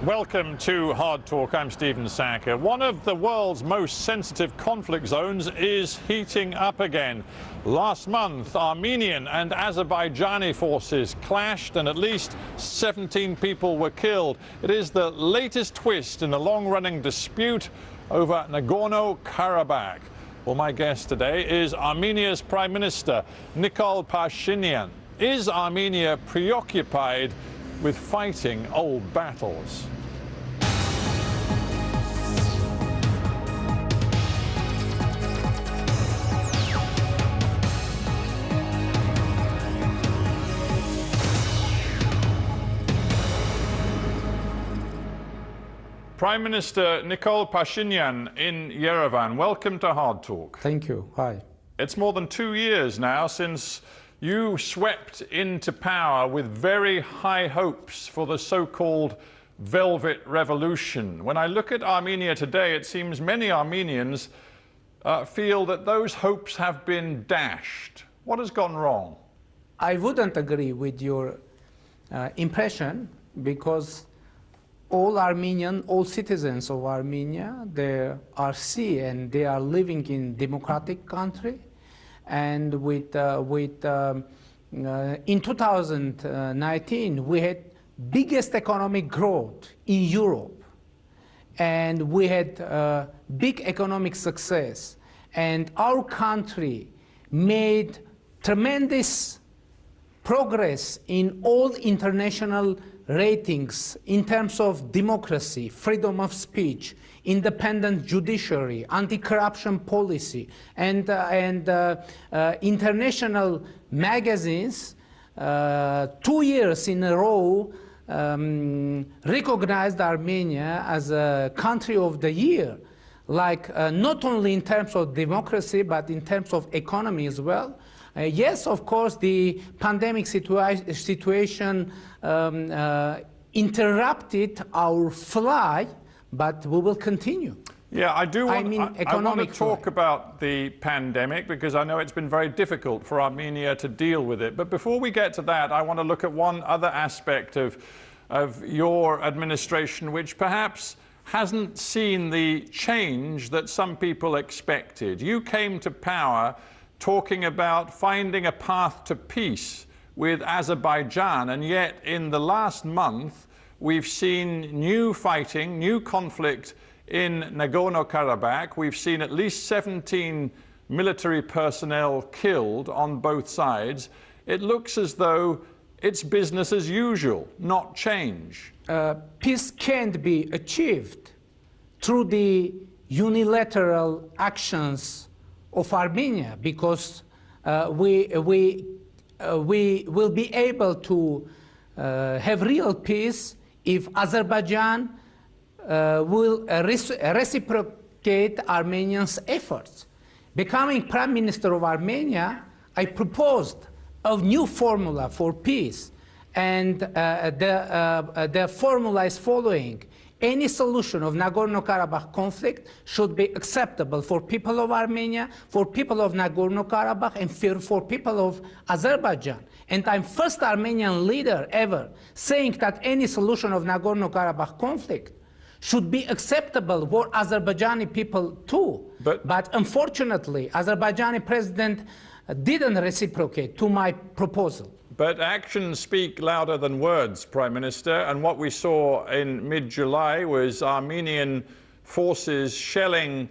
Welcome to Hard Talk. I'm Stephen Sacker. One of the world's most sensitive conflict zones is heating up again. Last month, Armenian and Azerbaijani forces clashed and at least 17 people were killed. It is the latest twist in a long-running dispute over Nagorno-Karabakh. Well, my guest today is Armenia's Prime Minister, Nikol Pashinyan. Is Armenia preoccupied with fighting old battles? Prime Minister Nikol Pashinyan in Yerevan, welcome to Hard Talk. Thank you. Hi. It's more than 2 years now since you swept into power with very high hopes for the so-called Velvet Revolution. When I look at Armenia today, it seems many Armenians feel that those hopes have been dashed. What has gone wrong? I wouldn't agree with your impression, because all citizens of Armenia, they are free and they are living in democratic country. And in 2019, we had biggest economic growth in Europe, and we had big economic success. And our country made tremendous progress in all international ratings in terms of democracy, freedom of speech, independent judiciary, anti-corruption policy, and international magazines 2 years in a row recognized Armenia as a country of the year, like not only in terms of democracy, but in terms of economy as well. Yes, of course, the pandemic situation interrupted our flight, but we will continue. Yeah, I do want, I want to talk flight. about the pandemic, because I know it's been very difficult for Armenia to deal with it. But before we get to that, I want to look at one other aspect of your administration, which perhaps hasn't seen the change that some people expected. You came to power talking about finding a path to peace with Azerbaijan, and yet in the last month we've seen new fighting, new conflict in Nagorno-Karabakh. We've seen at least 17 military personnel killed on both sides. It looks as though it's business as usual, not change. Peace can't be achieved through the unilateral actions of Armenia, because we will be able to have real peace if Azerbaijan will reciprocate Armenians' efforts. Becoming Prime Minister of Armenia, I proposed a new formula for peace, and the formula is following. Any solution of Nagorno-Karabakh conflict should be acceptable for people of Armenia, for people of Nagorno-Karabakh, and for people of Azerbaijan. And I'm first Armenian leader ever saying that any solution of Nagorno-Karabakh conflict should be acceptable for Azerbaijani people too. But unfortunately, Azerbaijani president didn't reciprocate to my proposal. But actions speak louder than words, Prime Minister, and what we saw in mid-July was Armenian forces shelling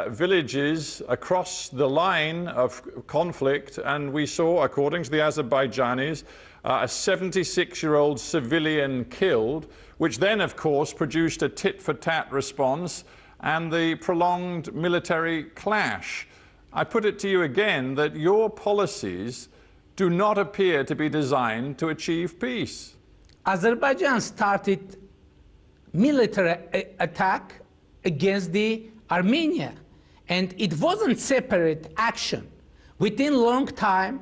villages across the line of conflict, and we saw, according to the Azerbaijanis, a 76-year-old civilian killed, which then, of course, produced a tit-for-tat response and the prolonged military clash. I put it to you again that your policies do not appear to be designed to achieve peace. Azerbaijan started military attack against the Armenia, and it wasn't separate action. Within long time,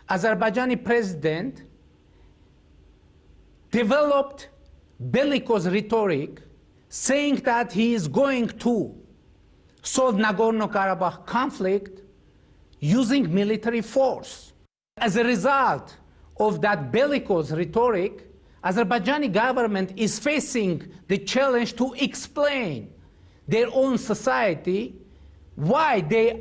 Azerbaijani president developed bellicose rhetoric, saying that he is going to solve Nagorno-Karabakh conflict using military force. As a result of that bellicose rhetoric, Azerbaijani government is facing the challenge to explain their own society why they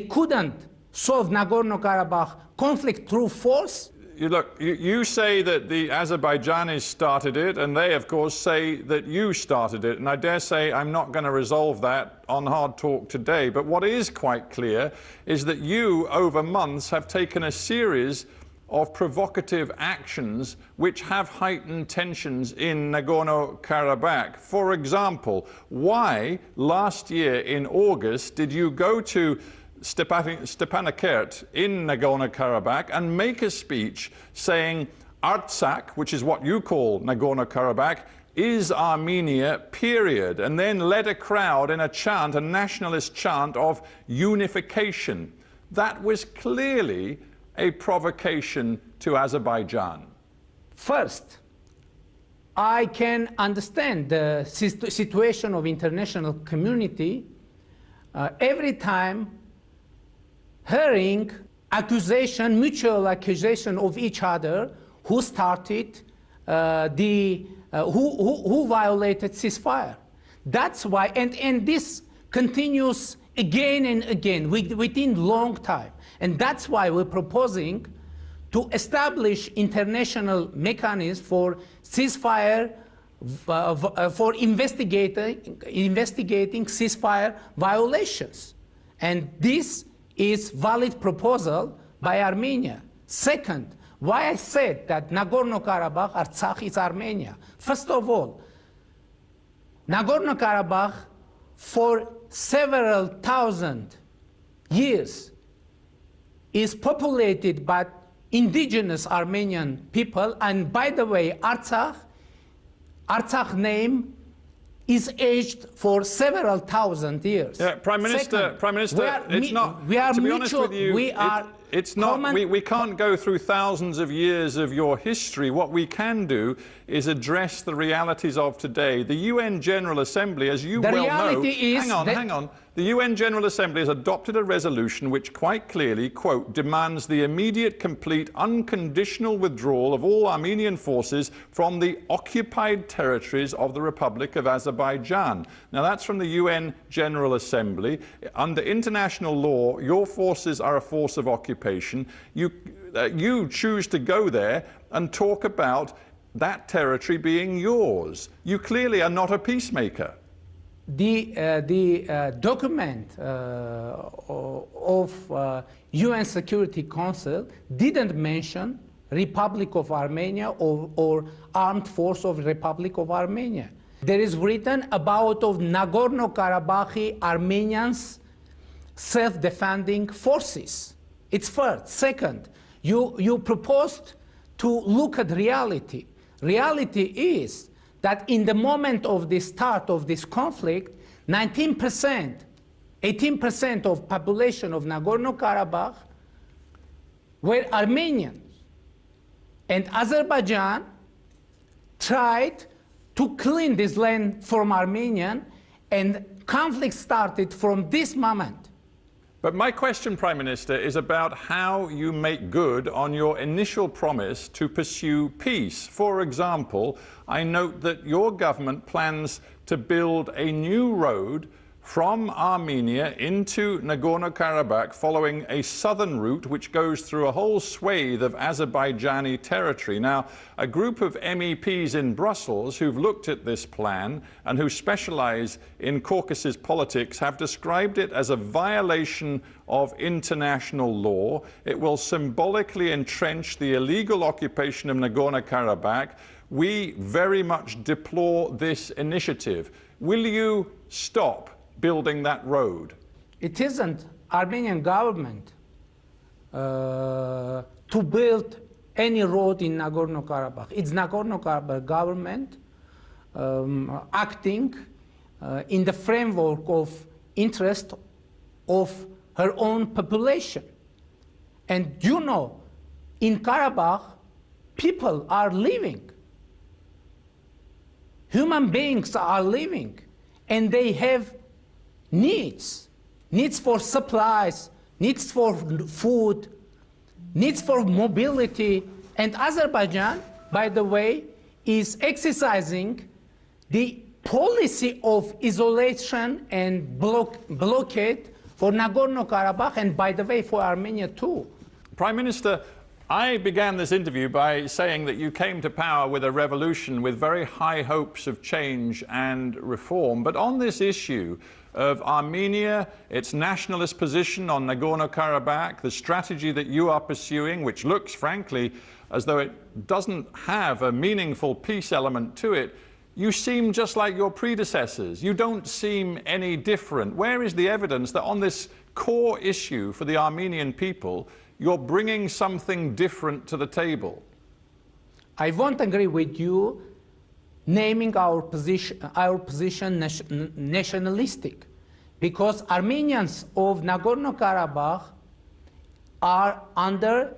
couldn't solve Nagorno-Karabakh conflict through force. You say that the Azerbaijanis started it, and they, of course, say that you started it. And I dare say I'm not going to resolve that on Hard Talk today. But what is quite clear is that you, over months, have taken a series of provocative actions which have heightened tensions in Nagorno-Karabakh. For example, why last year in August did you go to Stepanakert in Nagorno-Karabakh and make a speech saying Artsakh, which is what you call Nagorno-Karabakh, is Armenia, period, and then led a crowd in a chant, a nationalist chant of unification? That was clearly a provocation to Azerbaijan. First, I can understand the situation of international community every time hearing mutual accusation of each other, who started, who violated ceasefire. That's why, and this continues again and again within long time. And that's why we're proposing to establish international mechanisms for ceasefire, for investigating ceasefire violations. And this is valid proposal by Armenia. Second, why I said that Nagorno-Karabakh, Artsakh is Armenia. First of all, Nagorno-Karabakh for several thousand years is populated by indigenous Armenian people, and by the way, Artsakh name is aged for several thousand years. Yeah, Prime Minister, it's not. We are to be mutual, honest with you, it's not. We can't go through thousands of years of your history. What we can do is address the realities of today. The UN General Assembly, as you well know, hang on. The UN General Assembly has adopted a resolution which quite clearly, quote, demands the immediate, complete, unconditional withdrawal of all Armenian forces from the occupied territories of the Republic of Azerbaijan. Now that's from the UN General Assembly. Under international law, your forces are a force of occupation. You choose to go there and talk about that territory being yours. You clearly are not a peacemaker. The document of UN Security Council didn't mention Republic of Armenia or Armed Force of Republic of Armenia. There is written about of Nagorno-Karabakh Armenians self-defending forces. It's first. Second, you proposed to look at reality. Reality is that in the moment of the start of this conflict, 19%, 18% of population of Nagorno-Karabakh were Armenians. And Azerbaijan tried to clean this land from Armenian, and conflict started from this moment. But my question, Prime Minister, is about how you make good on your initial promise to pursue peace. For example, I note that your government plans to build a new road from Armenia into Nagorno-Karabakh following a southern route which goes through a whole swathe of Azerbaijani territory. Now, a group of MEPs in Brussels who've looked at this plan and who specialize in Caucasus politics have described it as a violation of international law. It will symbolically entrench the illegal occupation of Nagorno-Karabakh. We very much deplore this initiative. Will you stop building that road? It isn't Armenian government to build any road in Nagorno-Karabakh. It's Nagorno-Karabakh government acting in the framework of interest of her own population. And you know, in Karabakh, people are living. Human beings are living, and they have needs for supplies, needs for food, needs for mobility, And Azerbaijan, by the way, is exercising the policy of isolation and blockade for Nagorno-Karabakh, and by the way, for Armenia too. Prime Minister, I began this interview by saying that you came to power with a revolution with very high hopes of change and reform. But on this issue of Armenia, its nationalist position on Nagorno-Karabakh, the strategy that you are pursuing, which looks, frankly, as though it doesn't have a meaningful peace element to it, you seem just like your predecessors. You don't seem any different. Where is the evidence that on this core issue for the Armenian people, you're bringing something different to the table? I won't agree with you naming our position nationalistic, because Armenians of Nagorno-Karabakh are under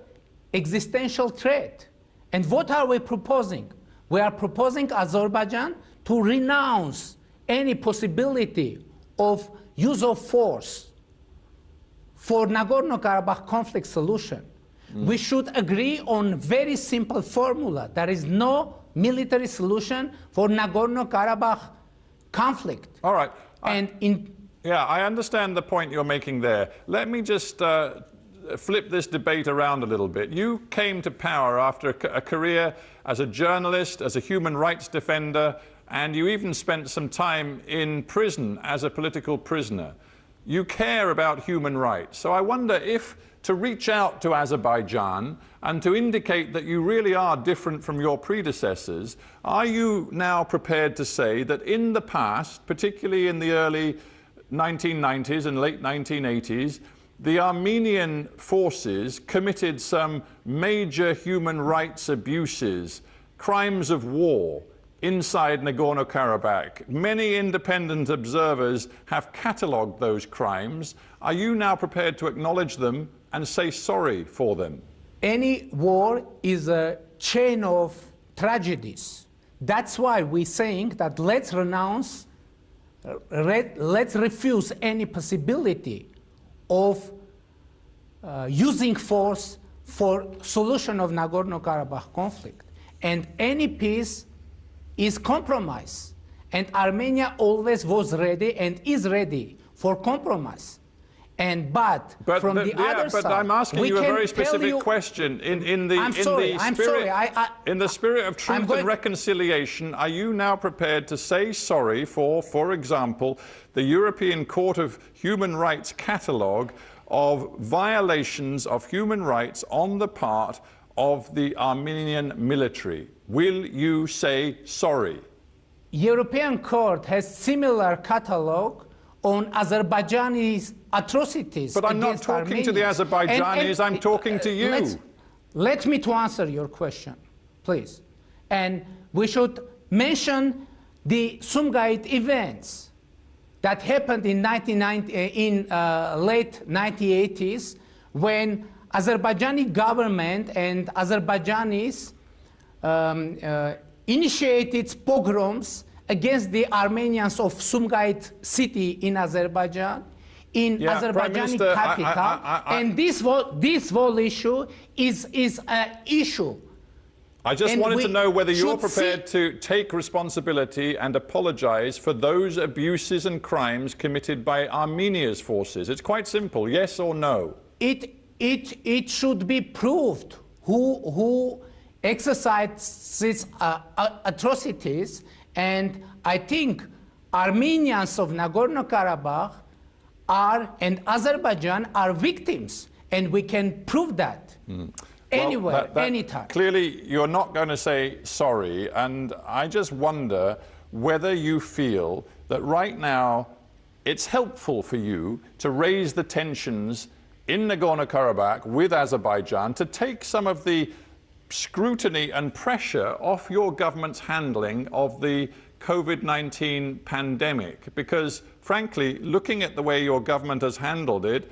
existential threat. And what are we proposing? We are proposing Azerbaijan to renounce any possibility of use of force for Nagorno-Karabakh conflict solution. We should agree on very simple formula. There is no military solution for Nagorno-Karabakh conflict. All right. Yeah, I understand the point you're making there. Let me just flip this debate around a little bit. You came to power after a career as a journalist, as a human rights defender, and you even spent some time in prison as a political prisoner. You care about human rights. So I wonder if to reach out to Azerbaijan and to indicate that you really are different from your predecessors, are you now prepared to say that in the past, particularly in the early 1990s and late 1980s, the Armenian forces committed some major human rights abuses, crimes of war inside Nagorno-Karabakh? Many independent observers have catalogued those crimes. Are you now prepared to acknowledge them and say sorry for them? Any war is a chain of tragedies. That's why we're saying that let's refuse any possibility of using force for solution of Nagorno-Karabakh conflict. And any peace is compromise. And Armenia always was ready and is ready for compromise. But from the other side, I'm asking you a very specific question. In the spirit of truth and reconciliation, are you now prepared to say sorry for example, the European Court of Human Rights catalogue of violations of human rights on the part of the Armenian military? Will you say sorry? European Court has similar catalogue on Azerbaijani atrocities. But I'm not talking to the Azerbaijanis, I'm talking to you. Let me to answer your question, please. And we should mention the Sumgait events that happened in late 1980s, when Azerbaijani government and Azerbaijanis initiated pogroms against the Armenians of Sumgait city in Azerbaijan, in Azerbaijani capital. And this whole issue is an issue. I just wanted to know whether you're prepared to take responsibility and apologize for those abuses and crimes committed by Armenia's forces. It's quite simple, yes or no. It should be proved who exercised these atrocities, and I think Armenians of Nagorno-Karabakh and Azerbaijan are victims, and we can prove that. Anywhere, anytime. Clearly, you're not going to say sorry, and I just wonder whether you feel that right now it's helpful for you to raise the tensions in Nagorno-Karabakh with Azerbaijan to take some of the scrutiny and pressure off your government's handling of the COVID-19 pandemic. Because, frankly, looking at the way your government has handled it,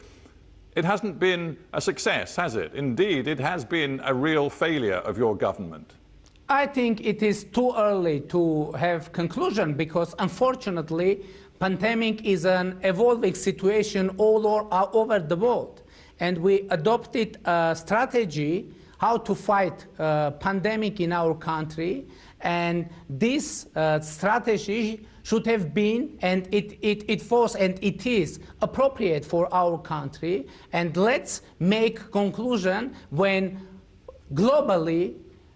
it hasn't been a success, has it? Indeed, it has been a real failure of your government. I think it is too early to have conclusion, because unfortunately, pandemic is an evolving situation all over the world. And we adopted a strategy how to fight pandemic in our country, and this strategy should have been, and it was and it is appropriate for our country. And let's make conclusion when globally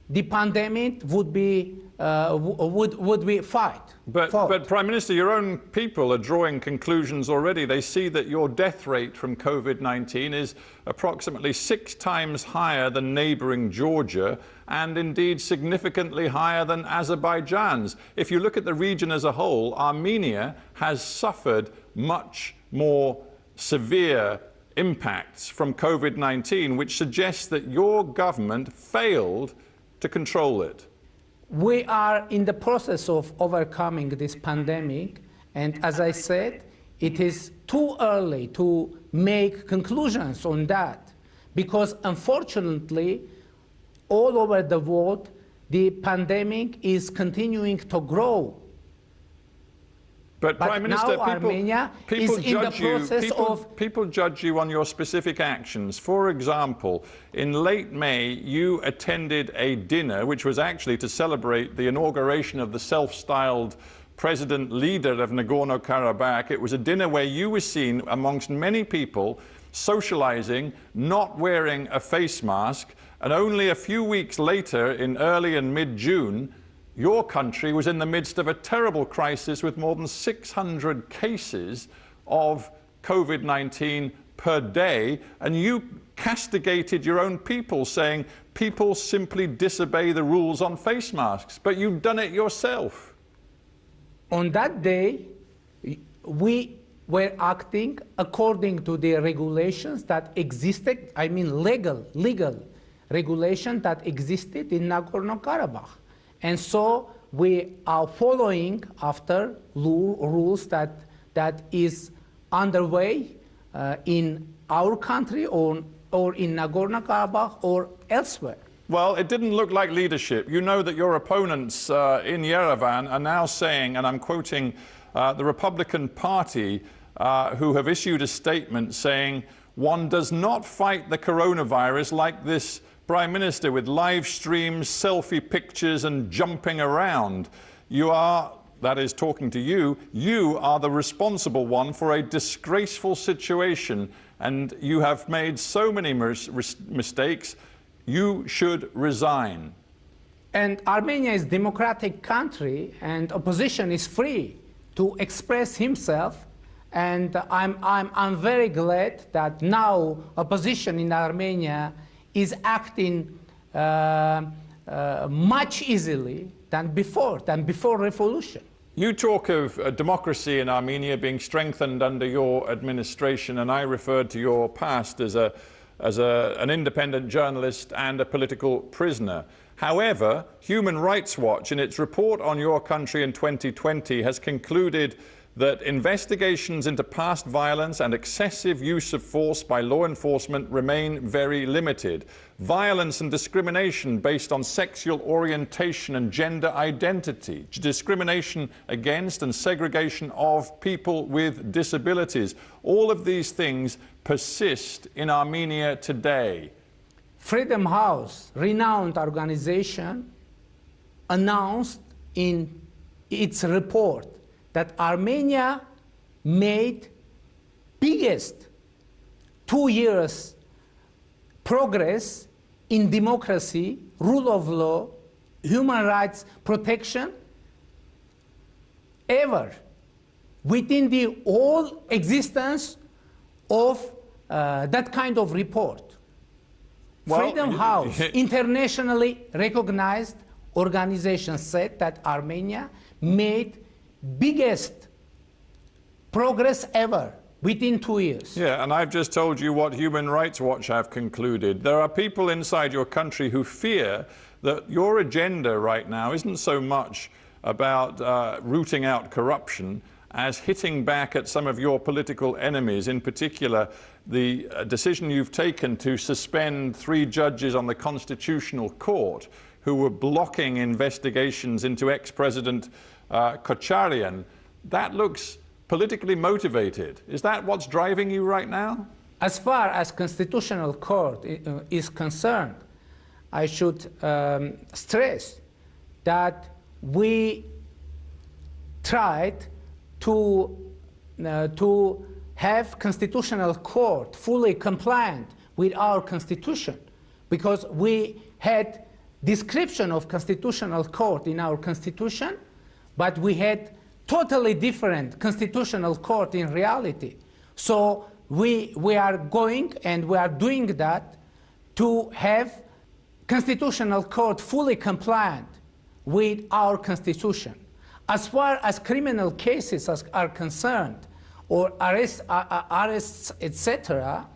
the pandemic would be fought. But Prime Minister, your own people are drawing conclusions already. They see that your death rate from COVID-19 is approximately 6 times higher than neighboring Georgia, and indeed significantly higher than Azerbaijan's. If you look at the region as a whole, Armenia has suffered much more severe impacts from COVID-19, which suggests that your government failed to control it. We are in the process of overcoming this pandemic, and as I said, it is too early to make conclusions on that, because unfortunately, all over the world, the pandemic is continuing to grow. But Prime Minister, now Armenia is in the process of... People judge you on your specific actions. For example, in late May, you attended a dinner, which was actually to celebrate the inauguration of the self-styled president leader of Nagorno-Karabakh. It was a dinner where you were seen amongst many people socializing, not wearing a face mask, and only a few weeks later, in early and mid-June, your country was in the midst of a terrible crisis with more than 600 cases of COVID-19 per day, and you castigated your own people, saying people simply disobey the rules on face masks, but you've done it yourself. On that day, we were acting according to the regulations that existed, I mean legal regulation that existed in Nagorno-Karabakh. And so we are following after rules that is underway in our country or in Nagorno-Karabakh or elsewhere. Well, it didn't look like leadership. You know that your opponents in Yerevan are now saying, and I'm quoting the Republican Party, who have issued a statement saying, one does not fight the coronavirus like this Prime Minister, with live streams, selfie pictures and jumping around. You are, that is talking to you, you are the responsible one for a disgraceful situation, and you have made so many mistakes. You should resign. And Armenia is a democratic country, and opposition is free to express himself. And I'm very glad that now opposition in Armenia is acting much easily than before revolution. You talk of democracy in Armenia being strengthened under your administration, and I referred to your past as an independent journalist and a political prisoner. However, Human Rights Watch, in its report on your country in 2020, has concluded that investigations into past violence and excessive use of force by law enforcement remain very limited. Violence and discrimination based on sexual orientation and gender identity, discrimination against and segregation of people with disabilities, all of these things persist in Armenia today. Freedom House, renowned organization, announced in its report that Armenia made biggest 2 years progress in democracy, rule of law, human rights protection ever within the whole existence of that kind of report. Well, Freedom House, internationally recognized organization, said that Armenia made biggest progress ever within 2 years. Yeah, and I've just told you what Human Rights Watch have concluded. There are people inside your country who fear that your agenda right now isn't so much about rooting out corruption as hitting back at some of your political enemies, in particular the decision you've taken to suspend 3 judges on the Constitutional Court who were blocking investigations into ex-President Kocharyan. That looks politically motivated. Is that what's driving you right now? As far as Constitutional Court is concerned, I should stress that we tried to have constitutional court fully compliant with our constitution, because we had description of constitutional court in our constitution, but we had totally different constitutional court in reality. So we are going and we are doing that to have constitutional court fully compliant with our constitution. As far as criminal cases are concerned, or arrests, etc.,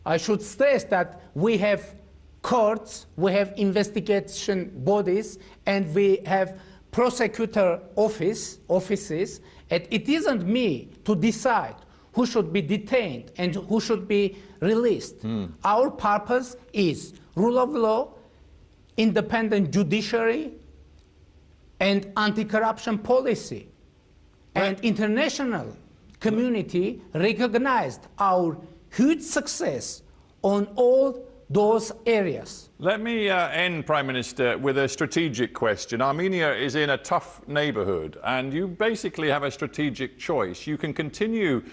I should stress that we have courts, we have investigation bodies, and we have prosecutor offices, and it isn't me to decide who should be detained and who should be released. Our purpose is rule of law, independent judiciary, and anti-corruption policy. And international community recognized our huge success on all those areas. Let me end, Prime Minister, with a strategic question. Armenia is in a tough neighborhood, and you basically have a strategic choice. You can continue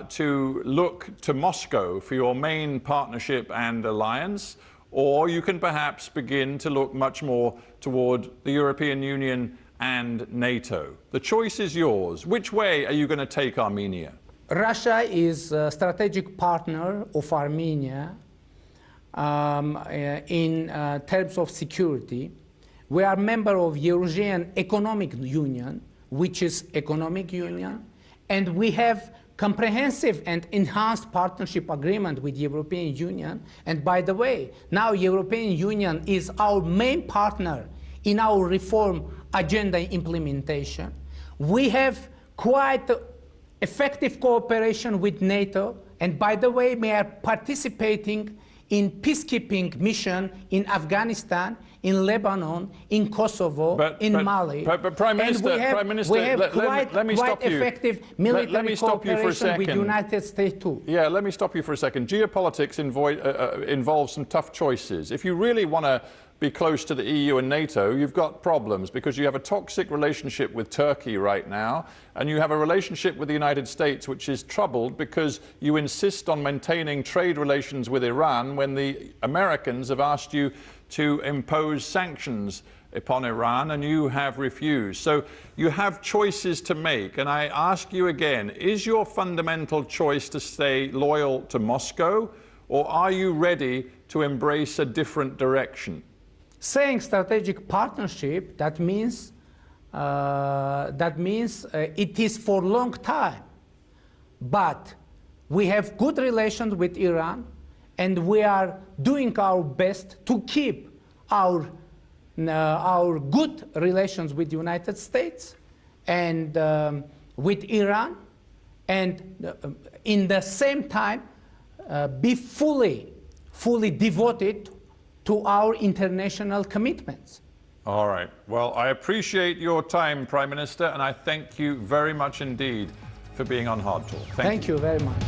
to look to Moscow for your main partnership and alliance, or you can perhaps begin to look much more toward the European Union and NATO. The choice is yours. Which way are you going to take Armenia? Russia is a strategic partner of Armenia in terms of security. We are member of Eurasian Economic Union, which is economic union, and we have comprehensive and enhanced partnership agreement with European Union. And by the way, now European Union is our main partner in our reform agenda implementation. We have quite effective cooperation with NATO, and by the way, we are participating in peacekeeping mission in Afghanistan, in Lebanon, in Kosovo, in Mali. But Prime Minister, let me stop you. Effective military cooperation with the United States too. Yeah, let me stop you for a second. Geopolitics involves some tough choices. If you really want to be close to the EU and NATO, you've got problems because you have a toxic relationship with Turkey right now, and you have a relationship with the United States which is troubled because you insist on maintaining trade relations with Iran when the Americans have asked you to impose sanctions upon Iran and you have refused. So you have choices to make, and I ask you again, is your fundamental choice to stay loyal to Moscow, or are you ready to embrace a different direction? Saying strategic partnership, that means it is for a long time. But we have good relations with Iran, and we are doing our best to keep our good relations with the United States and with Iran, and in the same time be fully devoted to our international commitments. All right. Well, I appreciate your time, Prime Minister, and I thank you very much indeed for being on Hard Talk. Thank you very much.